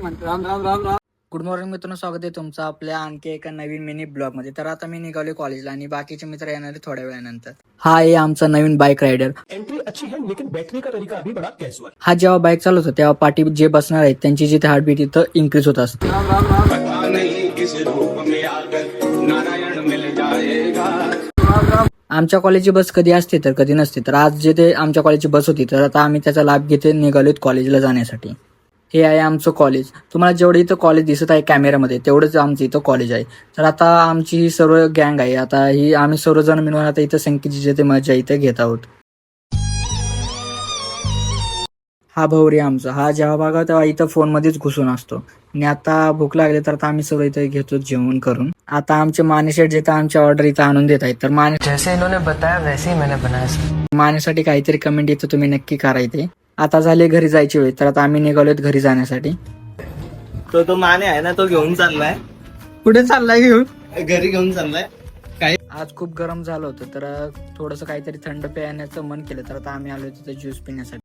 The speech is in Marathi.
राम राम राम राम. गुड मॉर्निंग मित्रांनो, स्वागत आहे तुमचं आपल्या आणखी एका नवीन मिनी ब्लॉग मध्ये. तर आता मी निघालो कॉलेजला आणि बाकीचे मित्र येणार आहे थोड्या वेळानंतर. हा आहे आमचा नवीन बाईक रायडर. एंट्री अच्छी है लेकिन बैठने का तरीका अभी बड़ा कैजुअल. हा जेव्हा बाईक चालवतो तेव्हा पाठी जे बसणार आहेत त्यांची जिथे हार्टबीट इथं इन्क्रीज होत असते. आमच्या कॉलेजची बस कधी असते तर कधी नसते. तर आज जे ते आमच्या कॉलेजची बस होती तर आता आम्ही त्याचा लाभ घेते निघालोत कॉलेजला जाण्यासाठी. हे आहे आमचं कॉलेज. तुम्हाला जेवढं इथं कॉलेज दिसत आहे कॅमेऱ्यामध्ये तेवढंच आमचं इथं कॉलेज आहे. तर आता आमची ही सर्व गँग आहे. आता ही आम्ही सर्वजण मिळून आता इथं संगीतची जे ते मजा इथं घेत आहोत. हा भाऊरी आमचा. हा जेव्हा बघा तेव्हा इथं फोनमध्येच घुसून असतो. आणि आता भूक लागली तर आता आम्ही सर्व इथं घेतो जेवण करून. आता आमचे मानेशेठ जे आमची ऑर्डर इथं आणून देत आहेत. तर जैसे इन्होंने बताया वैसे ही मैंने बनाया. मानेसाठी काहीतरी कमेंट इथं तुम्ही नक्की करायचे. आता झाले घरी जायची वेळ तर आता आम्ही निघालोत घरी जाण्यासाठी. तो माने आहे ना, तो घेऊन चाललाय. कुठे चाललाय घेऊन? घरी घेऊन चाललाय. आज खूप गरम झालं होतं तर थोडंसं काहीतरी थंड पिण्याचं मन केलं तर आता आम्ही आलो तिथे ज्यूस पिण्यासाठी.